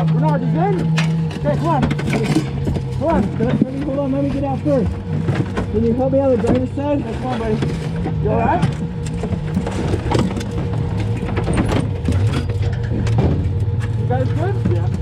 Bernard, he's in? Okay, come on. Come on. Hold on, let me get out first. Can you help me out on the driver's side? Come on, buddy. You alright? You guys good? Yeah.